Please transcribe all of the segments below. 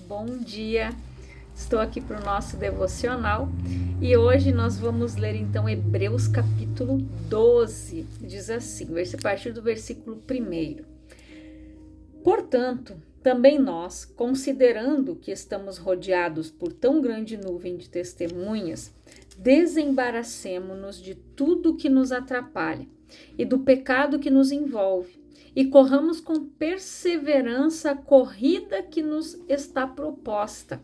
bom dia. Estou aqui para o nosso devocional e hoje nós vamos ler então Hebreus capítulo 12. Diz assim, a partir do versículo 1. Portanto, também nós, considerando que estamos rodeados por tão grande nuvem de testemunhas, desembaraçemo-nos de tudo que nos atrapalha e do pecado que nos envolve, e corramos com perseverança a corrida que nos está proposta,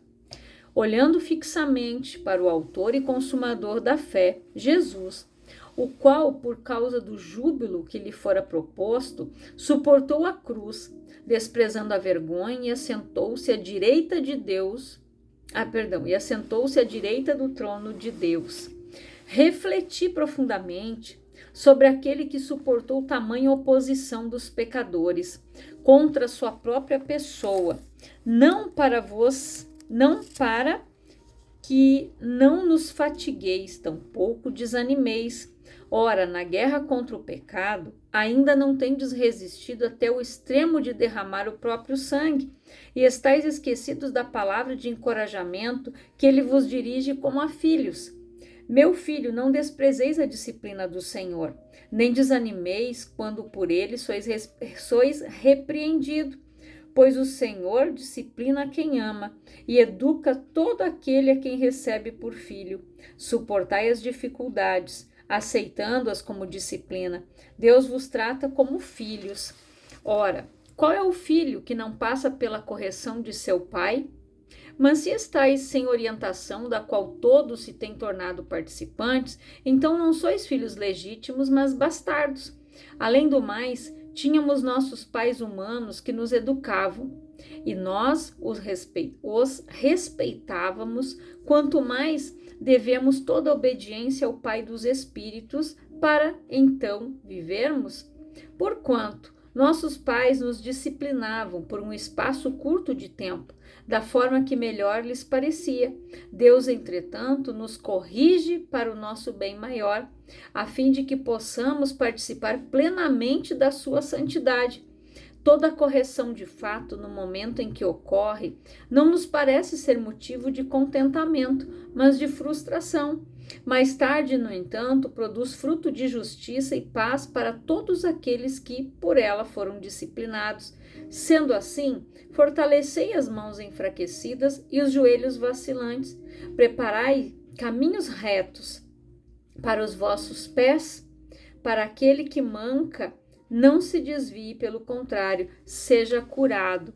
olhando fixamente para o autor e consumador da fé, Jesus, o qual, por causa do júbilo que lhe fora proposto, suportou a cruz, desprezando a vergonha, e assentou-se à direita de Deus, assentou-se à direita do trono de Deus. Refleti profundamente sobre aquele que suportou tamanha oposição dos pecadores contra sua própria pessoa, não para que não nos fatigueis, tampouco desanimeis. Ora, na guerra contra o pecado, ainda não tendes resistido até o extremo de derramar o próprio sangue, e estáis esquecidos da palavra de encorajamento que ele vos dirige como a filhos. Meu filho, não desprezeis a disciplina do Senhor, nem desanimeis quando por ele sois repreendido, pois o Senhor disciplina quem ama e educa todo aquele a quem recebe por filho. Suportai as dificuldades, aceitando-as como disciplina. Deus vos trata como filhos. Ora, qual é o filho que não passa pela correção de seu pai? Mas se estáis sem orientação, da qual todos se têm tornado participantes, então não sois filhos legítimos, mas bastardos. Além do mais, tínhamos nossos pais humanos que nos educavam, e nós os respeitávamos, quanto mais devemos toda obediência ao Pai dos Espíritos, para então vivermos? Porquanto nossos pais nos disciplinavam por um espaço curto de tempo, da forma que melhor lhes parecia. Deus, entretanto, nos corrige para o nosso bem maior, a fim de que possamos participar plenamente da sua santidade. Toda correção de fato, no momento em que ocorre, não nos parece ser motivo de contentamento, mas de frustração. Mais tarde, no entanto, produz fruto de justiça e paz para todos aqueles que por ela foram disciplinados. Sendo assim, fortalecei as mãos enfraquecidas e os joelhos vacilantes. Preparai caminhos retos para os vossos pés, para aquele que manca não se desvie, pelo contrário, seja curado.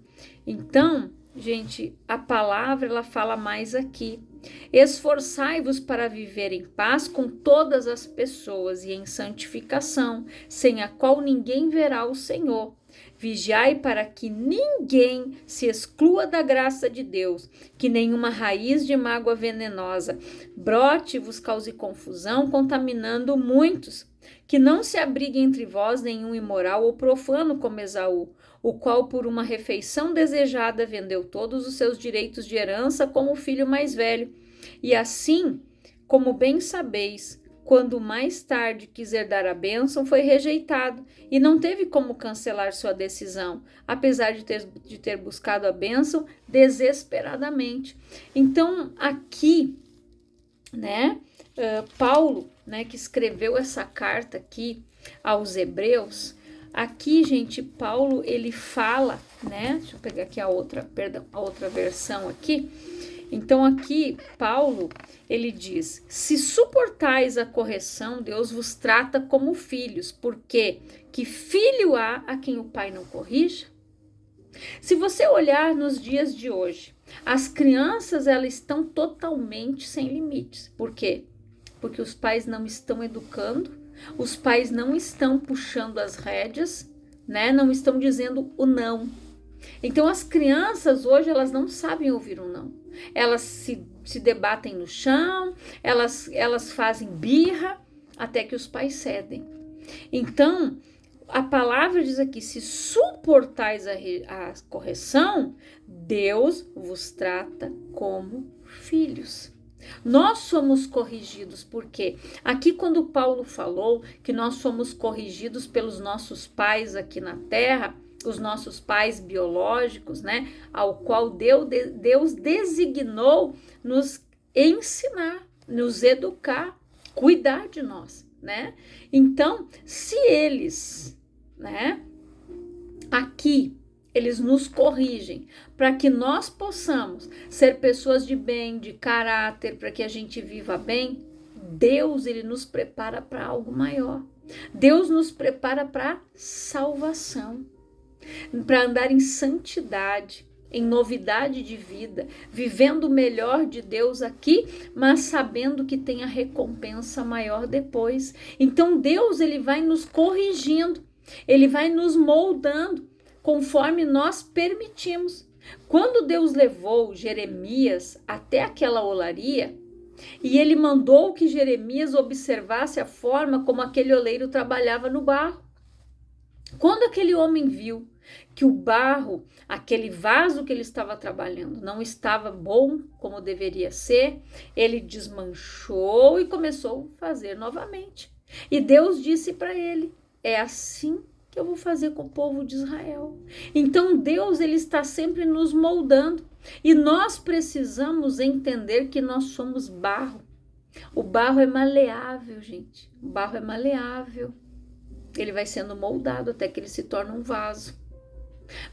Então, gente, a palavra ela fala mais aqui. Esforçai-vos para viver em paz com todas as pessoas e em santificação, sem a qual ninguém verá o Senhor. Vigiai para que ninguém se exclua da graça de Deus, que nenhuma raiz de mágoa venenosa brote e vos cause confusão, contaminando muitos. Que não se abrigue entre vós nenhum imoral ou profano como Esaú, o qual por uma refeição desejada vendeu todos os seus direitos de herança como o filho mais velho. E assim, como bem sabeis, quando mais tarde quis herdar a bênção, foi rejeitado e não teve como cancelar sua decisão, apesar de ter buscado a bênção desesperadamente. Então, aqui, Paulo, que escreveu essa carta aqui aos Hebreus, aqui, gente, Paulo, ele fala, deixa eu pegar aqui a outra versão aqui. Então, aqui, Paulo, ele diz, se suportais a correção, Deus vos trata como filhos, porque que filho há a quem o pai não corrija? Se você olhar nos dias de hoje, as crianças, elas estão totalmente sem limites. Por quê? Porque os pais não estão educando, os pais não estão puxando as rédeas, não estão dizendo o não. Então, as crianças hoje, elas não sabem ouvir um não. Elas se debatem no chão, elas fazem birra, até que os pais cedem. Então, a palavra diz aqui, se suportais a correção, Deus vos trata como filhos. Nós somos corrigidos, porque aqui quando Paulo falou que nós somos corrigidos pelos nossos pais aqui na terra, os nossos pais biológicos, né, ao qual Deus designou nos ensinar, nos educar, cuidar de nós, né? Então, se eles, né, aqui eles nos corrigem para que nós possamos ser pessoas de bem, de caráter, para que a gente viva bem, Deus, ele nos prepara para algo maior. Deus nos prepara para salvação, para andar em santidade, em novidade de vida, vivendo o melhor de Deus aqui, mas sabendo que tem a recompensa maior depois. Então Deus, ele vai nos corrigindo, ele vai nos moldando conforme nós permitimos. Quando Deus levou Jeremias até aquela olaria, e ele mandou que Jeremias observasse a forma como aquele oleiro trabalhava no barro. Quando aquele homem viu que o barro, aquele vaso que ele estava trabalhando, não estava bom como deveria ser, ele desmanchou e começou a fazer novamente. E Deus disse para ele: é assim que eu vou fazer com o povo de Israel. Então Deus, ele está sempre nos moldando. E nós precisamos entender que nós somos barro. O barro é maleável, gente. O barro é maleável. Ele vai sendo moldado até que ele se torna um vaso.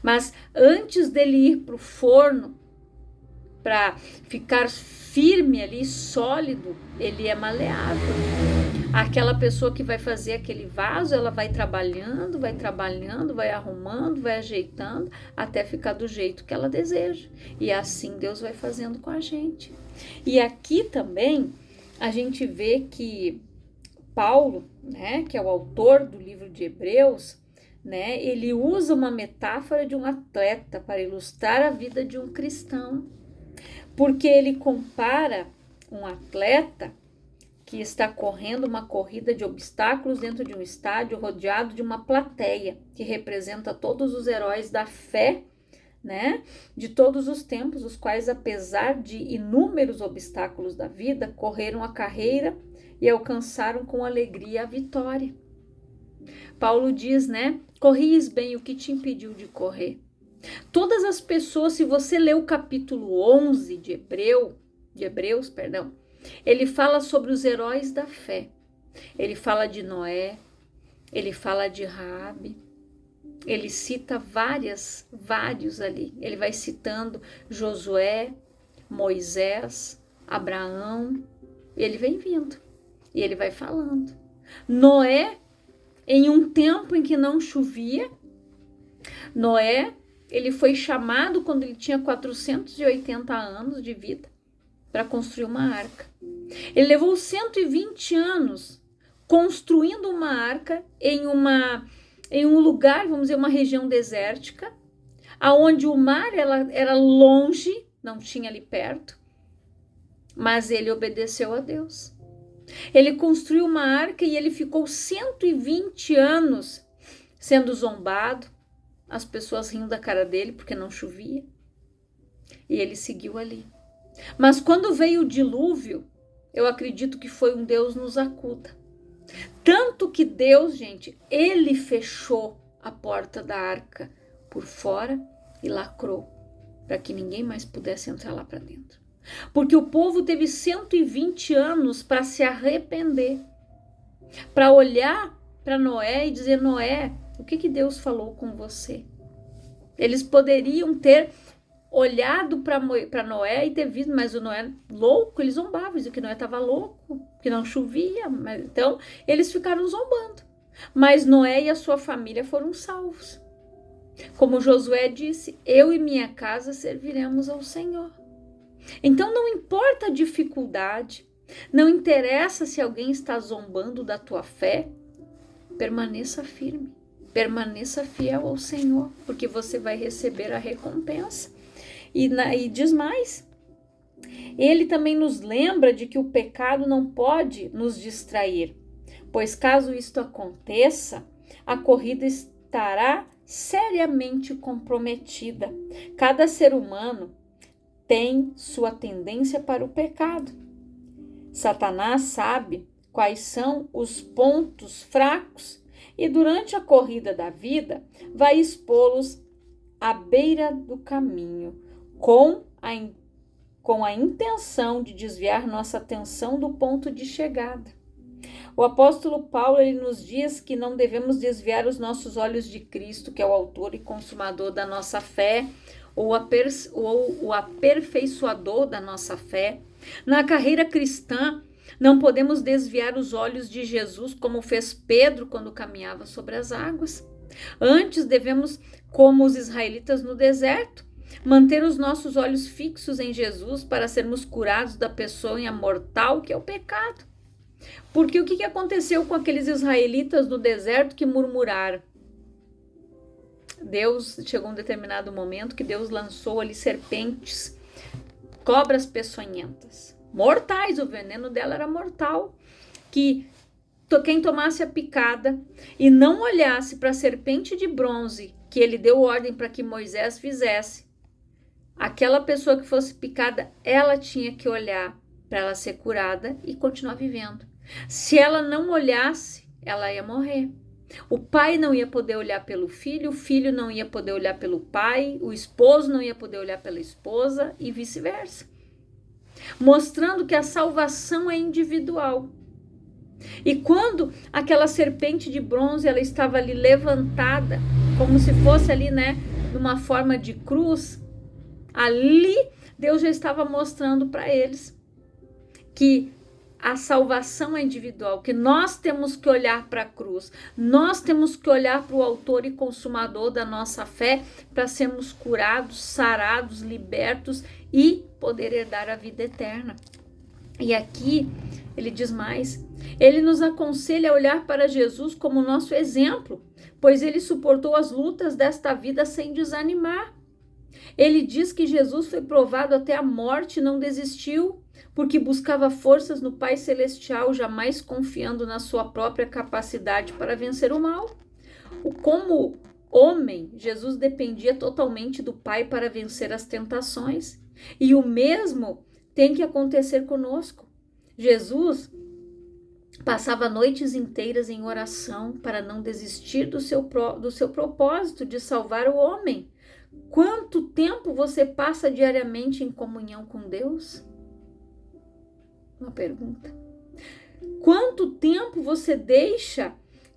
Mas antes dele ir para o forno, para ficar firme ali, sólido, ele é maleável. Aquela pessoa que vai fazer aquele vaso, ela vai trabalhando, vai arrumando, vai ajeitando, até ficar do jeito que ela deseja. E assim Deus vai fazendo com a gente. E aqui também a gente vê que Paulo, né, que é o autor do livro de Hebreus, né, ele usa uma metáfora de um atleta para ilustrar a vida de um cristão. Porque ele compara um atleta que está correndo uma corrida de obstáculos dentro de um estádio rodeado de uma plateia que representa todos os heróis da fé, né, de todos os tempos, os quais, apesar de inúmeros obstáculos da vida, correram a carreira e alcançaram com alegria a vitória. Paulo diz, né, corris bem, o que te impediu de correr? Todas as pessoas, se você ler o capítulo 11 de Hebreus, ele fala sobre os heróis da fé. Ele fala de Noé, ele fala de Raabe, ele cita vários ali. Ele vai citando Josué, Moisés, Abraão, ele vem vindo e ele vai falando. Noé, em um tempo em que não chovia, Noé, ele foi chamado quando ele tinha 480 anos de vida para construir uma arca. Ele levou 120 anos construindo uma arca em um lugar, vamos dizer, uma região desértica, aonde o mar era longe, não tinha ali perto, mas ele obedeceu a Deus. Ele construiu uma arca e ele ficou 120 anos sendo zombado, as pessoas rindo da cara dele porque não chovia, e ele seguiu ali. Mas quando veio o dilúvio, eu acredito que foi um Deus nos acuda. Tanto que Deus, gente, ele fechou a porta da arca por fora e lacrou, para que ninguém mais pudesse entrar lá para dentro. Porque o povo teve 120 anos para se arrepender, para olhar para Noé e dizer: Noé, o que Deus falou com você? Eles poderiam ter olhado para Noé e ter visto, mas o Noé louco, eles zombavam, diziam que Noé estava louco, que não chovia, então eles ficaram zombando. Mas Noé e a sua família foram salvos. Como Josué disse: eu e minha casa serviremos ao Senhor. Então não importa a dificuldade, não interessa se alguém está zombando da tua fé, permaneça firme, permaneça fiel ao Senhor, porque você vai receber a recompensa. E diz mais, ele também nos lembra de que o pecado não pode nos distrair, pois caso isto aconteça, a corrida estará seriamente comprometida. Cada ser humano tem sua tendência para o pecado. Satanás sabe quais são os pontos fracos e durante a corrida da vida vai expô-los à beira do caminho, com a intenção de desviar nossa atenção do ponto de chegada. O apóstolo Paulo ele nos diz que não devemos desviar os nossos olhos de Cristo, que é o autor e consumador da nossa fé, ou o aperfeiçoador da nossa fé. Na carreira cristã, não podemos desviar os olhos de Jesus, como fez Pedro quando caminhava sobre as águas. Antes, devemos, como os israelitas no deserto, manter os nossos olhos fixos em Jesus para sermos curados da peçonha mortal que é o pecado. Porque o que aconteceu com aqueles israelitas no deserto que murmuraram? Deus, chegou um determinado momento que Deus lançou ali serpentes, cobras peçonhentas, mortais, o veneno dela era mortal, que quem tomasse a picada e não olhasse para a serpente de bronze que ele deu ordem para que Moisés fizesse, aquela pessoa que fosse picada, ela tinha que olhar para ela ser curada e continuar vivendo. Se ela não olhasse, ela ia morrer. O pai não ia poder olhar pelo filho, o filho não ia poder olhar pelo pai, o esposo não ia poder olhar pela esposa e vice-versa. Mostrando que a salvação é individual. E quando aquela serpente de bronze ela estava ali levantada, como se fosse ali, numa forma de cruz, ali Deus já estava mostrando para eles que a salvação é individual, que nós temos que olhar para a cruz, nós temos que olhar para o autor e consumador da nossa fé para sermos curados, sarados, libertos e poder herdar a vida eterna. E aqui ele diz mais, ele nos aconselha a olhar para Jesus como nosso exemplo, pois ele suportou as lutas desta vida sem desanimar. Ele diz que Jesus foi provado até a morte e não desistiu, porque buscava forças no Pai Celestial, jamais confiando na sua própria capacidade para vencer o mal. Como homem, Jesus dependia totalmente do Pai para vencer as tentações. E o mesmo tem que acontecer conosco. Jesus passava noites inteiras em oração para não desistir do seu propósito de salvar o homem. Quanto tempo você passa diariamente em comunhão com Deus? Uma pergunta. Quanto tempo você deixa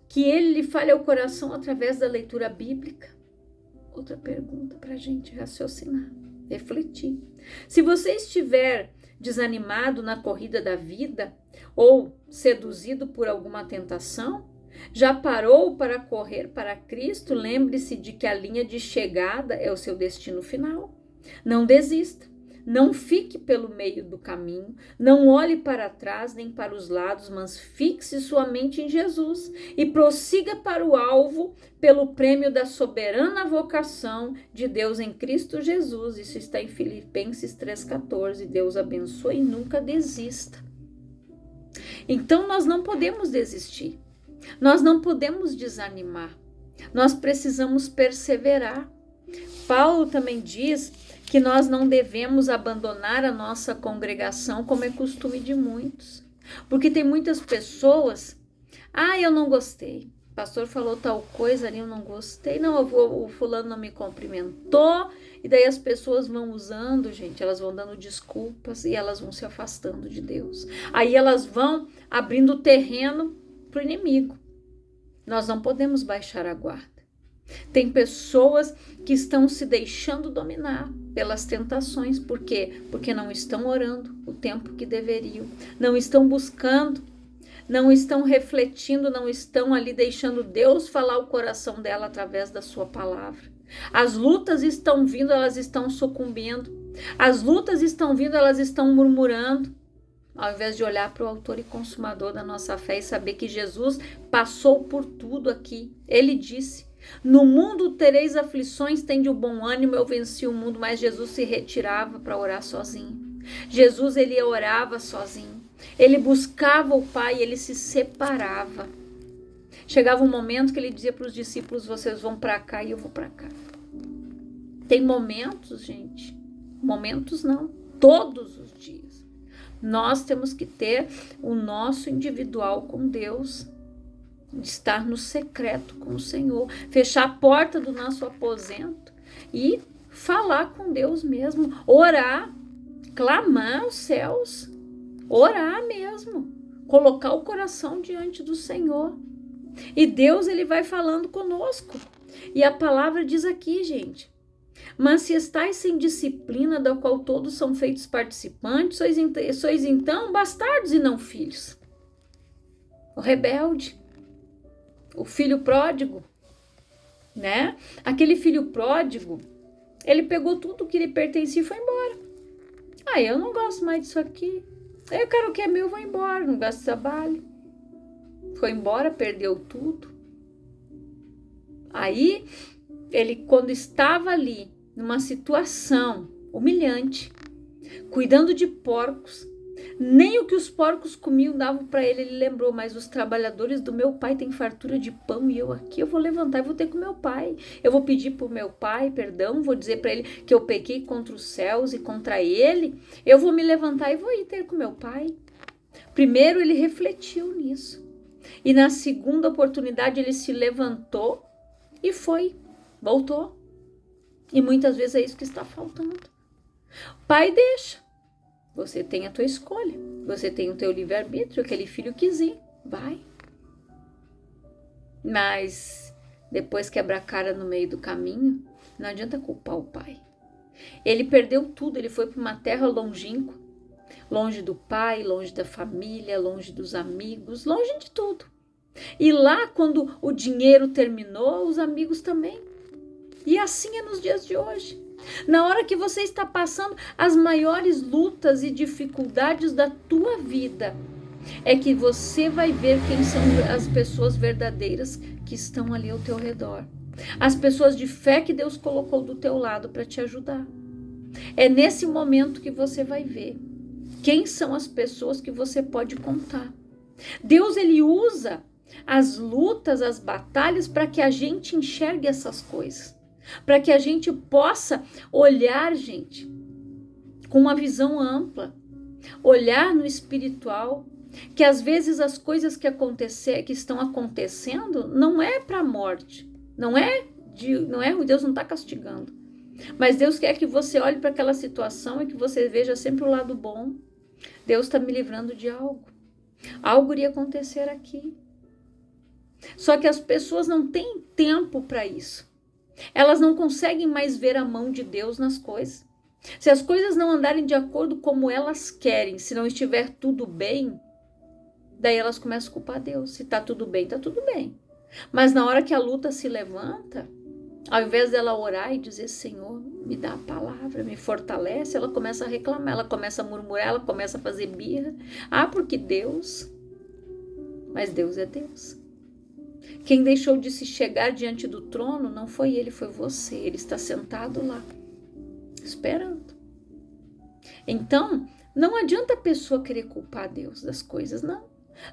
que Ele lhe fale ao coração através da leitura bíblica? Outra pergunta para a gente raciocinar, refletir. Se você estiver desanimado na corrida da vida ou seduzido por alguma tentação, já parou para correr para Cristo? Lembre-se de que a linha de chegada é o seu destino final. Não desista, não fique pelo meio do caminho, não olhe para trás nem para os lados, mas fixe sua mente em Jesus e prossiga para o alvo pelo prêmio da soberana vocação de Deus em Cristo Jesus. Isso está em Filipenses 3,14. Deus abençoe e nunca desista. Então nós não podemos desistir. Nós não podemos desanimar, nós precisamos perseverar. Paulo também diz que nós não devemos abandonar a nossa congregação, como é costume de muitos. Porque tem muitas pessoas, eu não gostei, o pastor falou tal coisa ali, eu não gostei, o fulano não me cumprimentou, e daí as pessoas vão usando, gente, elas vão dando desculpas e elas vão se afastando de Deus. Aí elas vão abrindo terreno para o inimigo. Nós não podemos baixar a guarda. Tem pessoas que estão se deixando dominar pelas tentações. Por quê? Porque não estão orando o tempo que deveriam, não estão buscando, não estão refletindo, não estão ali deixando Deus falar o coração dela através da sua palavra. As lutas estão vindo, elas estão sucumbindo. As lutas estão vindo, elas estão murmurando. Ao invés de olhar para o autor e consumador da nossa fé e saber que Jesus passou por tudo aqui. Ele disse, no mundo tereis aflições, tende o bom ânimo, eu venci o mundo. Mas Jesus se retirava para orar sozinho. Jesus, ele orava sozinho. Ele buscava o Pai, ele se separava. Chegava um momento que ele dizia para os discípulos, vocês vão para cá e eu vou para cá. Tem momentos, gente, momentos não, todos os dias. Nós temos que ter o nosso individual com Deus. estar no secreto com o Senhor, fechar a porta do nosso aposento e falar com Deus mesmo, orar, clamar aos céus, orar mesmo, colocar o coração diante do Senhor. E Deus, ele vai falando conosco. E a palavra diz aqui, gente: mas se estáis sem disciplina, da qual todos são feitos participantes, sois então bastardos e não filhos. O rebelde, o filho pródigo, né? Aquele filho pródigo, ele pegou tudo que lhe pertencia e foi embora. Eu não gosto mais disso aqui. Eu quero o que é meu, vou embora, não gosto de trabalho. Foi embora, perdeu tudo. Aí, ele, quando estava ali, numa situação humilhante, cuidando de porcos, nem o que os porcos comiam davam para ele. Ele lembrou: mas os trabalhadores do meu pai têm fartura de pão e eu aqui, eu vou levantar e vou ter com meu pai. Eu vou pedir para o meu pai perdão, vou dizer para ele que eu pequei contra os céus e contra ele. Eu vou me levantar e vou ir ter com meu pai. Primeiro ele refletiu nisso. E na segunda oportunidade ele se levantou e foi, voltou. E muitas vezes é isso que está faltando. Pai, deixa. Você tem a tua escolha. Você tem o teu livre-arbítrio. Aquele filho quis ir. Vai. Mas depois quebra a cara no meio do caminho. Não adianta culpar o pai. Ele perdeu tudo. Ele foi para uma terra longínqua. Longe do pai, longe da família, longe dos amigos, longe de tudo. E lá, quando o dinheiro terminou, os amigos também. E assim é nos dias de hoje. Na hora que você está passando as maiores lutas e dificuldades da tua vida, é que você vai ver quem são as pessoas verdadeiras que estão ali ao teu redor. As pessoas de fé que Deus colocou do teu lado para te ajudar. É nesse momento que você vai ver quem são as pessoas que você pode contar. Deus, ele usa as lutas, as batalhas para que a gente enxergue essas coisas. Para que a gente possa olhar, gente, com uma visão ampla. Olhar no espiritual. Que às vezes as coisas que estão acontecendo não é para a morte. Deus não está castigando. Mas Deus quer que você olhe para aquela situação e que você veja sempre o lado bom. Deus está me livrando de algo. Algo iria acontecer aqui. Só que as pessoas não têm tempo para isso. Elas não conseguem mais ver a mão de Deus nas coisas. Se as coisas não andarem de acordo como elas querem, se não estiver tudo bem, daí elas começam a culpar Deus. Se está tudo bem, está tudo bem. Mas na hora que a luta se levanta, ao invés dela orar e dizer: Senhor, me dá a palavra, me fortalece, ela começa a reclamar, ela começa a murmurar, ela começa a fazer birra. Porque Deus... Mas Deus é Deus. Quem deixou de se chegar diante do trono não foi ele, foi você. Ele está sentado lá, esperando. Então, não adianta a pessoa querer culpar Deus das coisas, não.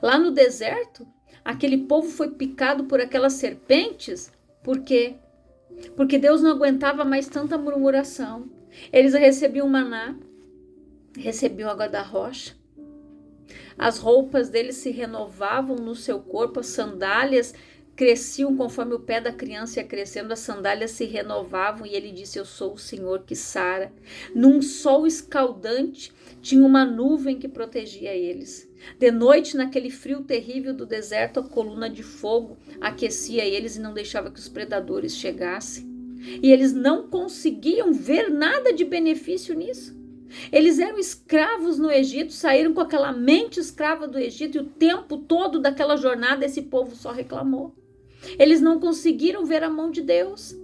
Lá no deserto, aquele povo foi picado por aquelas serpentes, por quê? Porque Deus não aguentava mais tanta murmuração. Eles recebiam maná, recebiam água da rocha. As roupas deles se renovavam no seu corpo, as sandálias cresciam conforme o pé da criança ia crescendo, as sandálias se renovavam e ele disse: eu sou o Senhor que sara. Num sol escaldante tinha uma nuvem que protegia eles. De noite, naquele frio terrível do deserto, a coluna de fogo aquecia eles e não deixava que os predadores chegassem. E eles não conseguiam ver nada de benefício nisso. Eles eram escravos no Egito, saíram com aquela mente escrava do Egito e o tempo todo daquela jornada esse povo só reclamou. Eles não conseguiram ver a mão de Deus,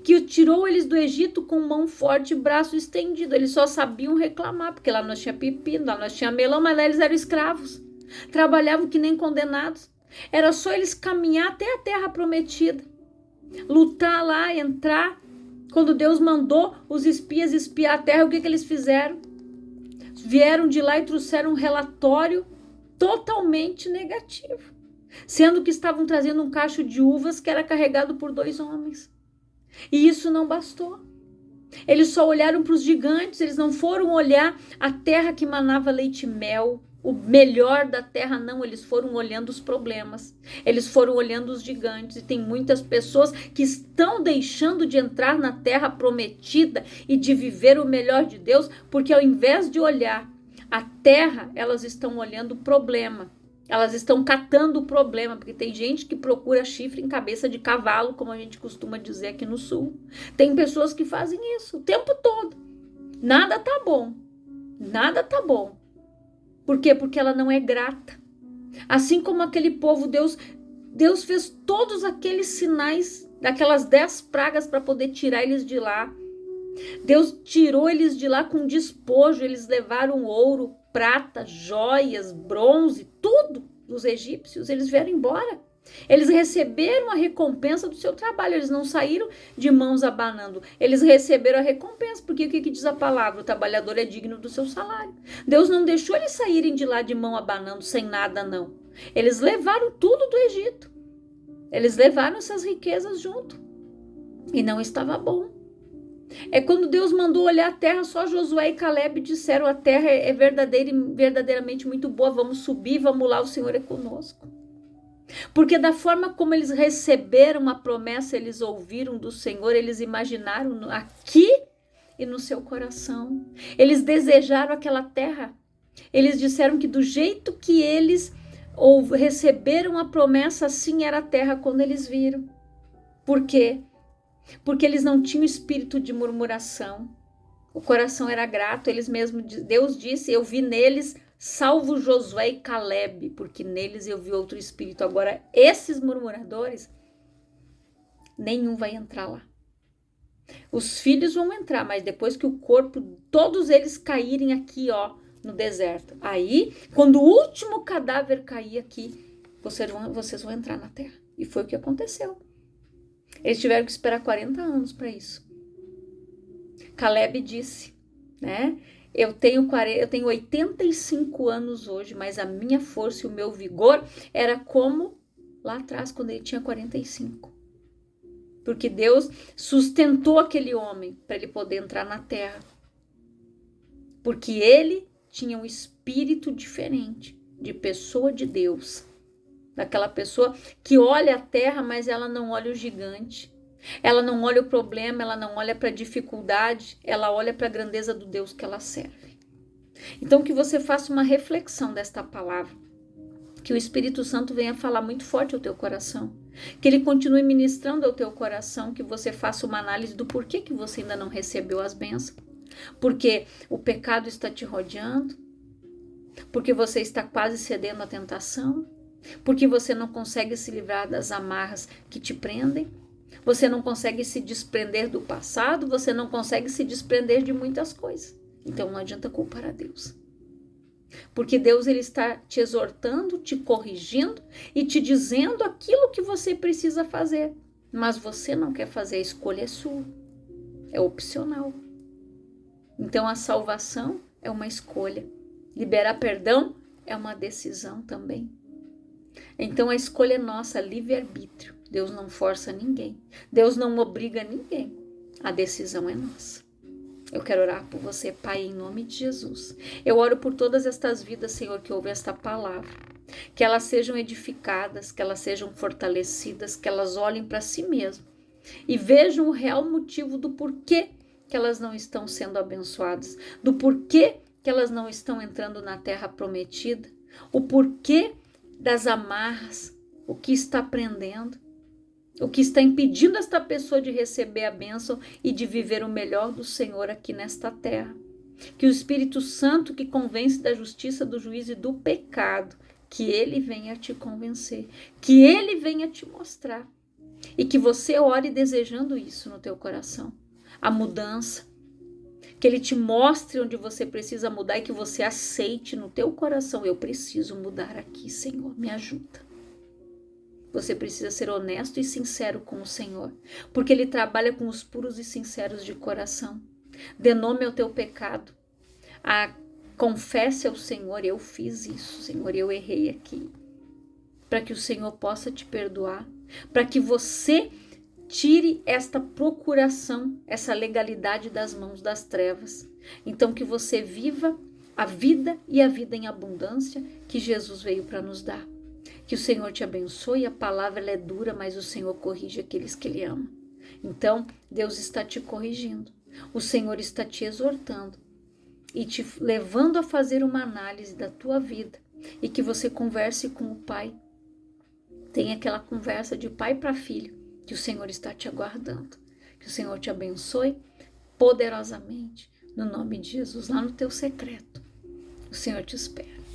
que tirou eles do Egito com mão forte e braço estendido. Eles só sabiam reclamar, porque lá nós tinha pepino, lá nós tinha melão, mas lá eles eram escravos. Trabalhavam que nem condenados. Era só eles caminhar até a terra prometida, lutar lá, entrar. Quando Deus mandou os espias espiar a terra, o que eles fizeram? Vieram de lá e trouxeram um relatório totalmente negativo, sendo que estavam trazendo um cacho de uvas que era carregado por 2 homens. E isso não bastou. Eles só olharam para os gigantes, eles não foram olhar a terra que manava leite e mel, o melhor da terra, não, eles foram olhando os problemas, eles foram olhando os gigantes, e tem muitas pessoas que estão deixando de entrar na terra prometida e de viver o melhor de Deus, porque ao invés de olhar a terra, elas estão olhando o problema, elas estão catando o problema, porque tem gente que procura chifre em cabeça de cavalo, como a gente costuma dizer aqui no sul, tem pessoas que fazem isso o tempo todo, nada tá bom, nada tá bom. Por quê? Porque ela não é grata. Assim como aquele povo, Deus fez todos aqueles sinais, daquelas 10 pragas para poder tirar eles de lá. Deus tirou eles de lá com despojo, eles levaram ouro, prata, joias, bronze, tudo dos egípcios, eles vieram embora. Eles receberam a recompensa do seu trabalho, eles não saíram de mãos abanando, eles receberam a recompensa, porque o que diz a palavra? O trabalhador é digno do seu salário. Deus não deixou eles saírem de lá de mão abanando, sem nada não. Eles levaram tudo do Egito, eles levaram essas riquezas junto, e não estava bom. É quando Deus mandou olhar a terra, só Josué e Caleb disseram: a terra é verdadeiramente muito boa, vamos subir, vamos lá, o Senhor é conosco. Porque da forma como eles receberam a promessa, eles ouviram do Senhor, eles imaginaram aqui e no seu coração. Eles desejaram aquela terra. Eles disseram que do jeito que eles receberam a promessa, assim era a terra quando eles viram. Por quê? Porque eles não tinham espírito de murmuração. O coração era grato, eles mesmos, Deus disse, eu vi neles salvo Josué e Caleb, porque neles eu vi outro espírito. Agora, esses murmuradores, nenhum vai entrar lá. Os filhos vão entrar, mas depois que o corpo, todos eles caírem aqui, ó, no deserto. Aí, quando o último cadáver cair aqui, vocês vão entrar na terra. E foi o que aconteceu. Eles tiveram que esperar 40 anos para isso. Caleb disse, né? Eu tenho 85 anos hoje, mas a minha força e o meu vigor era como lá atrás, quando ele tinha 45. Porque Deus sustentou aquele homem para ele poder entrar na terra. Porque ele tinha um espírito diferente, de pessoa de Deus. Daquela pessoa que olha a terra, mas ela não olha o gigante. Ela não olha o problema, ela não olha para a dificuldade, ela olha para a grandeza do Deus que ela serve. Então que você faça uma reflexão desta palavra, que o Espírito Santo venha falar muito forte ao teu coração, que ele continue ministrando ao teu coração, que você faça uma análise do porquê que você ainda não recebeu as bênçãos, porque o pecado está te rodeando, porque você está quase cedendo à tentação, porque você não consegue se livrar das amarras que te prendem, você não consegue se desprender do passado, você não consegue se desprender de muitas coisas. Então não adianta culpar a Deus. Porque Deus ele está te exortando, te corrigindo e te dizendo aquilo que você precisa fazer. Mas você não quer fazer, a escolha é sua. É opcional. Então a salvação é uma escolha. Liberar perdão é uma decisão também. Então a escolha é nossa, livre-arbítrio. Deus não força ninguém. Deus não obriga ninguém. A decisão é nossa. Eu quero orar por você, Pai, em nome de Jesus. Eu oro por todas estas vidas, Senhor, que ouvem esta palavra. Que elas sejam edificadas, que elas sejam fortalecidas, que elas olhem para si mesmas e vejam o real motivo do porquê que elas não estão sendo abençoadas, do porquê que elas não estão entrando na terra prometida, o porquê das amarras, o que está prendendo. O que está impedindo esta pessoa de receber a bênção e de viver o melhor do Senhor aqui nesta terra. Que o Espírito Santo que convence da justiça, do juízo e do pecado, que ele venha te convencer, que ele venha te mostrar. E que você ore desejando isso no teu coração. A mudança. Que ele te mostre onde você precisa mudar e que você aceite no teu coração. Eu preciso mudar aqui, Senhor, me ajuda. Você precisa ser honesto e sincero com o Senhor, porque Ele trabalha com os puros e sinceros de coração. Dê nome ao teu pecado. Confesse ao Senhor, eu fiz isso, Senhor, eu errei aqui. Para que o Senhor possa te perdoar, para que você tire esta procuração, essa legalidade das mãos das trevas. Então que você viva a vida e a vida em abundância que Jesus veio para nos dar. Que o Senhor te abençoe. A palavra ela é dura, mas o Senhor corrige aqueles que Ele ama. Então, Deus está te corrigindo. O Senhor está te exortando e te levando a fazer uma análise da tua vida e que você converse com o Pai. Tenha aquela conversa de pai para filho que o Senhor está te aguardando. Que o Senhor te abençoe poderosamente no nome de Jesus, lá no teu secreto. O Senhor te espera.